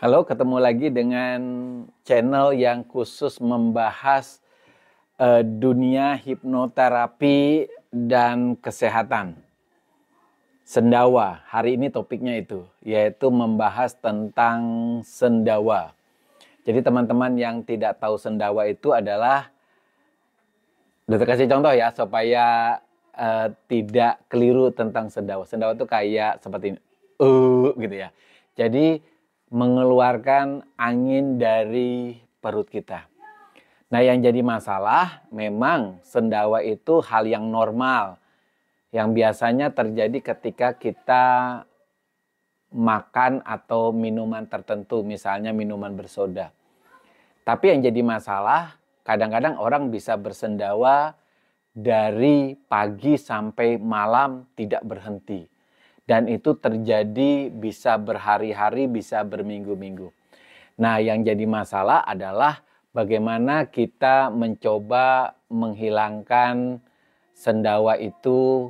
Halo, ketemu lagi dengan channel yang khusus membahas dunia hipnoterapi dan kesehatan. Sendawa, hari ini topiknya itu, yaitu membahas tentang sendawa. Jadi teman-teman yang tidak tahu sendawa itu adalah, dokter kasih contoh ya, supaya tidak keliru tentang sendawa. Sendawa itu kayak seperti ini, gitu ya. Jadi mengeluarkan angin dari perut kita. Nah, yang jadi masalah memang sendawa itu hal yang normal, yang biasanya terjadi ketika kita makan atau minuman tertentu, misalnya minuman bersoda. Tapi yang jadi masalah, kadang-kadang orang bisa bersendawa dari pagi sampai malam tidak berhenti. Dan itu terjadi bisa berhari-hari, bisa berminggu-minggu. Nah, yang jadi masalah adalah bagaimana kita mencoba menghilangkan sendawa itu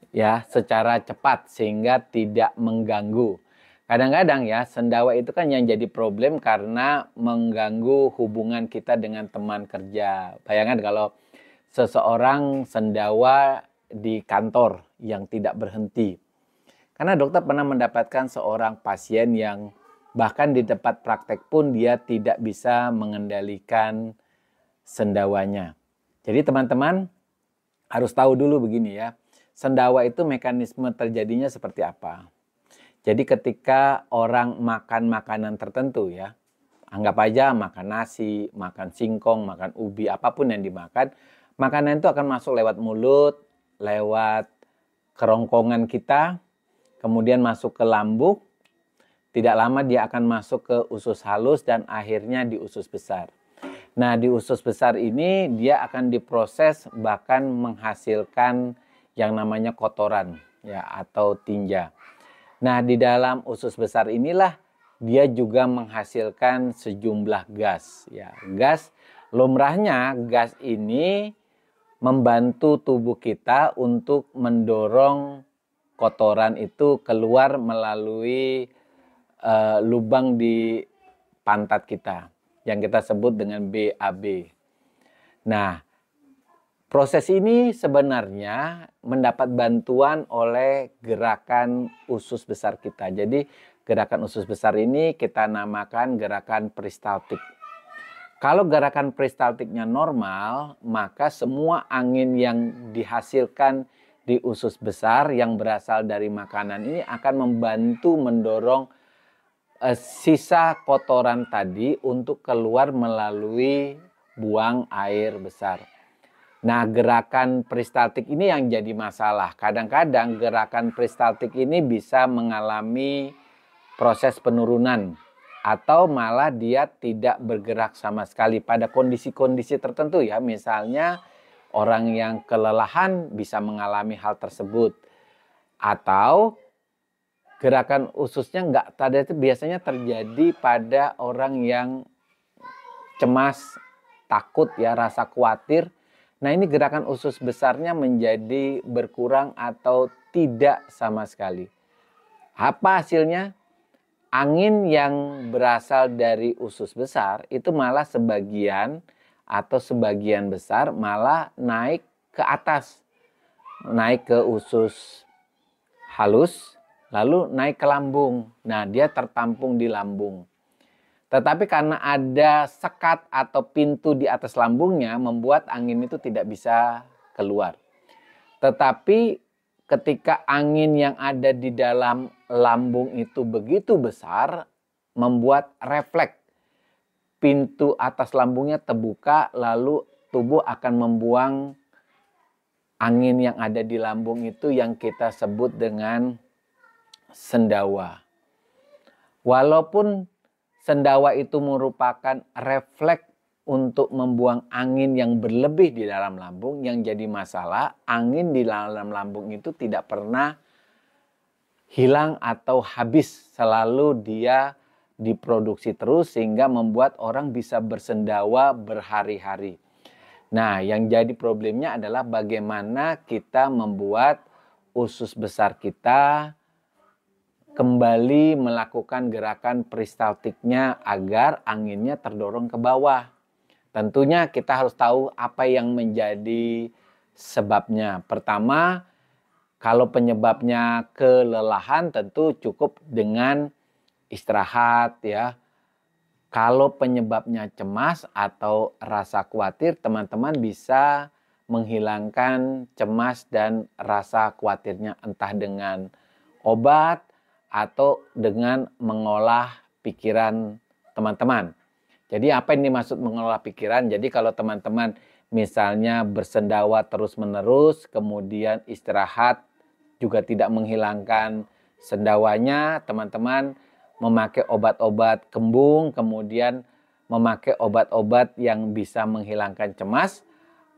ya secara cepat sehingga tidak mengganggu. Kadang-kadang ya sendawa itu kan yang jadi problem karena mengganggu hubungan kita dengan teman kerja. Bayangkan kalau seseorang sendawa di kantor yang tidak berhenti. Karena dokter pernah mendapatkan seorang pasien yang bahkan di tempat praktek pun dia tidak bisa mengendalikan sendawanya. Jadi teman-teman harus tahu dulu begini ya. Sendawa itu mekanisme terjadinya seperti apa. Jadi ketika orang makan makanan tertentu ya, anggap aja makan nasi, makan singkong, makan ubi, apapun yang dimakan, makanan itu akan masuk lewat mulut, lewat kerongkongan kita, kemudian masuk ke lambung, tidak lama dia akan masuk ke usus halus dan akhirnya di usus besar. Nah, di usus besar ini dia akan diproses bahkan menghasilkan yang namanya kotoran ya atau tinja. Nah, di dalam usus besar inilah dia juga menghasilkan sejumlah gas ya. Gas lumrahnya gas ini membantu tubuh kita untuk mendorong kotoran itu keluar melalui lubang di pantat kita yang kita sebut dengan BAB. Nah, proses ini sebenarnya mendapat bantuan oleh gerakan usus besar kita. Jadi gerakan usus besar ini kita namakan gerakan peristaltik. Kalau gerakan peristaltiknya normal, maka semua angin yang dihasilkan di usus besar yang berasal dari makanan ini akan membantu mendorong sisa kotoran tadi untuk keluar melalui buang air besar. Nah, gerakan peristaltik ini yang jadi masalah. Kadang-kadang gerakan peristaltik ini bisa mengalami proses penurunan atau malah dia tidak bergerak sama sekali pada kondisi-kondisi tertentu ya. Misalnya orang yang kelelahan bisa mengalami hal tersebut. Atau gerakan ususnya nggak tadi itu biasanya terjadi pada orang yang cemas, takut ya, rasa khawatir. Nah, ini gerakan usus besarnya menjadi berkurang atau tidak sama sekali. Apa hasilnya? Angin yang berasal dari usus besar itu malah sebagian atau sebagian besar malah naik ke atas. Naik ke usus halus, lalu naik ke lambung. Nah, dia tertampung di lambung. Tetapi karena ada sekat atau pintu di atas lambungnya, membuat angin itu tidak bisa keluar. Tetapi ketika angin yang ada di dalam lambung itu begitu besar, membuat refleks pintu atas lambungnya terbuka, lalu tubuh akan membuang angin yang ada di lambung itu yang kita sebut dengan sendawa. Walaupun sendawa itu merupakan refleks untuk membuang angin yang berlebih di dalam lambung, yang jadi masalah angin di dalam lambung itu tidak pernah hilang atau habis, selalu dia diproduksi terus sehingga membuat orang bisa bersendawa berhari-hari. Nah, yang jadi problemnya adalah bagaimana kita membuat usus besar kita kembali melakukan gerakan peristaltiknya agar anginnya terdorong ke bawah. Tentunya kita harus tahu apa yang menjadi sebabnya. Pertama, kalau penyebabnya kelelahan tentu cukup dengan istirahat ya. Kalau penyebabnya cemas atau rasa khawatir, teman-teman bisa menghilangkan cemas dan rasa khawatirnya entah dengan obat atau dengan mengolah pikiran teman-teman. Jadi apa yang dimaksud mengolah pikiran? Jadi kalau teman-teman misalnya bersendawa terus-menerus, kemudian istirahat juga tidak menghilangkan sendawanya, teman-teman memakai obat-obat kembung, kemudian memakai obat-obat yang bisa menghilangkan cemas.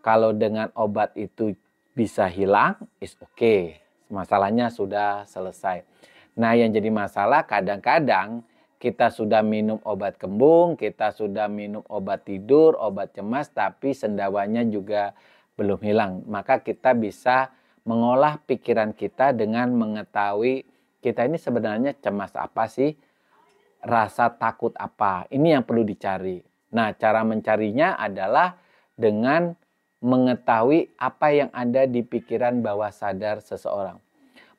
Kalau dengan obat itu bisa hilang, is okay. Masalahnya sudah selesai. Nah, yang jadi masalah kadang-kadang kita sudah minum obat kembung, kita sudah minum obat tidur, obat cemas, tapi sendawanya juga belum hilang. Maka kita bisa mengolah pikiran kita dengan mengetahui kita ini sebenarnya cemas apa sih? Rasa takut apa? Ini yang perlu dicari. Nah, cara mencarinya adalah dengan mengetahui apa yang ada di pikiran bawah sadar seseorang.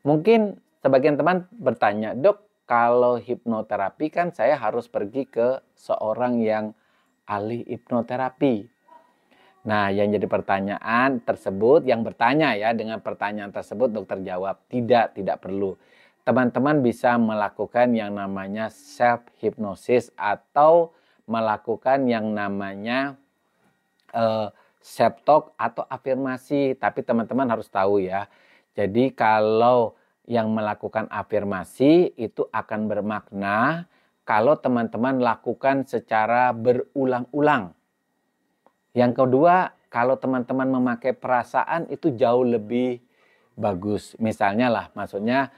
Mungkin sebagian teman bertanya, "Dok, kalau hipnoterapi kan saya harus pergi ke seorang yang ahli hipnoterapi." Nah, yang jadi pertanyaan tersebut, yang bertanya ya dengan pertanyaan tersebut dokter jawab, tidak perlu. Teman-teman bisa melakukan yang namanya self hypnosis atau melakukan yang namanya self talk atau afirmasi. Tapi teman-teman harus tahu ya. Jadi kalau yang melakukan afirmasi itu akan bermakna kalau teman-teman lakukan secara berulang-ulang. Yang kedua, kalau teman-teman memakai perasaan itu jauh lebih bagus. Misalnya lah, maksudnya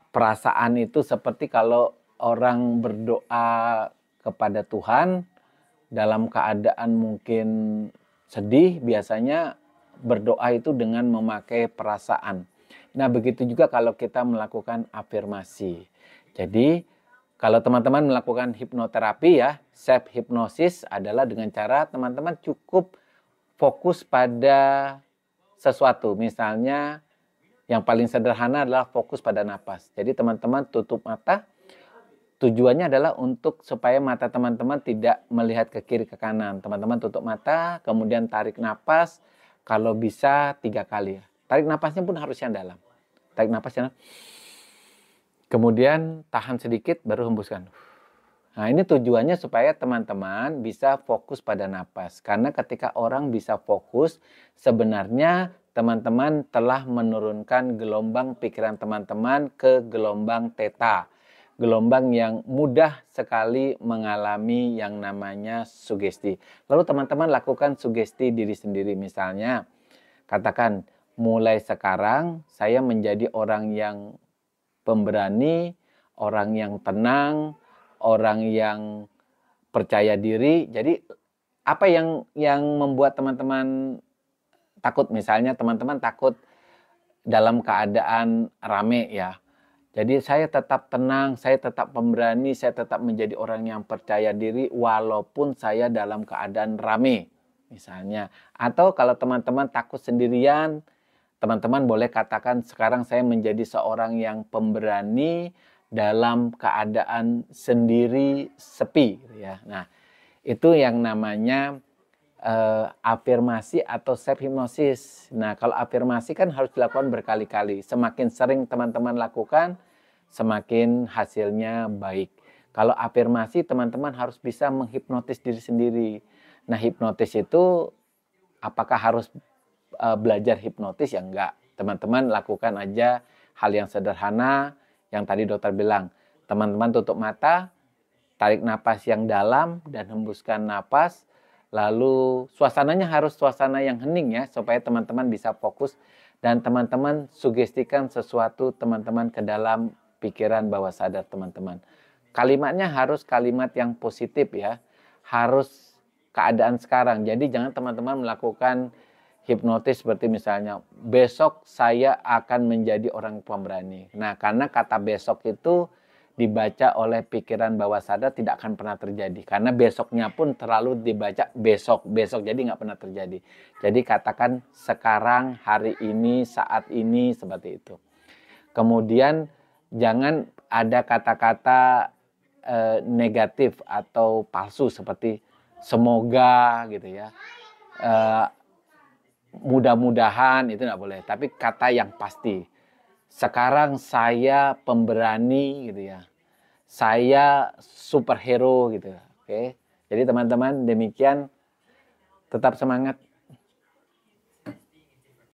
perasaan itu seperti kalau orang berdoa kepada Tuhan dalam keadaan mungkin sedih, biasanya berdoa itu dengan memakai perasaan. Nah, begitu juga kalau kita melakukan afirmasi. Jadi, kalau teman-teman melakukan hipnoterapi ya, self hipnosis adalah dengan cara teman-teman cukup fokus pada sesuatu. Misalnya yang paling sederhana adalah fokus pada napas. Jadi teman-teman tutup mata. Tujuannya adalah untuk supaya mata teman-teman tidak melihat ke kiri ke kanan. Teman-teman tutup mata, kemudian tarik napas. Kalau bisa 3 kali ya. Tarik napasnya pun harus yang dalam. Tarik napasnya. Kemudian tahan sedikit baru hembuskan. Nah, ini tujuannya supaya teman-teman bisa fokus pada napas. Karena ketika orang bisa fokus, sebenarnya teman-teman telah menurunkan gelombang pikiran teman-teman ke gelombang theta. Gelombang yang mudah sekali mengalami yang namanya sugesti. Lalu teman-teman lakukan sugesti diri sendiri. Misalnya, katakan mulai sekarang saya menjadi orang yang pemberani, orang yang tenang, orang yang percaya diri. Jadi apa yang membuat teman-teman takut? Misalnya teman-teman takut dalam keadaan rame ya. Jadi saya tetap tenang, saya tetap pemberani, saya tetap menjadi orang yang percaya diri walaupun saya dalam keadaan rame. Misalnya. Atau kalau teman-teman takut sendirian, teman-teman boleh katakan sekarang saya menjadi seorang yang pemberani dalam keadaan sendiri sepi ya. Nah, itu yang namanya afirmasi atau self hypnosis. Nah, kalau afirmasi kan harus dilakukan berkali-kali. Semakin sering teman-teman lakukan, semakin hasilnya baik. Kalau afirmasi teman-teman harus bisa menghipnotis diri sendiri. Nah, hipnotis itu apakah harus belajar hipnotis? Ya enggak. Teman-teman lakukan aja hal yang sederhana yang tadi dokter bilang. Teman-teman tutup mata, tarik napas yang dalam dan hembuskan napas. Lalu suasananya harus suasana yang hening ya supaya teman-teman bisa fokus dan teman-teman sugestikan sesuatu teman-teman ke dalam pikiran bawah sadar teman-teman. Kalimatnya harus kalimat yang positif ya. Harus keadaan sekarang. Jadi jangan teman-teman melakukan hipnotis seperti misalnya besok saya akan menjadi orang pemberani. Nah, karena kata besok itu dibaca oleh pikiran bawah sadar tidak akan pernah terjadi. Karena besoknya pun terlalu dibaca besok, jadi nggak pernah terjadi. Jadi katakan sekarang, hari ini, saat ini, seperti itu. Kemudian jangan ada kata-kata negatif atau palsu seperti semoga gitu ya. Mudah-mudahan itu nggak boleh. Tapi kata yang pasti. Sekarang saya pemberani gitu ya. Saya superhero gitu. Oke. Jadi teman-teman demikian, tetap semangat.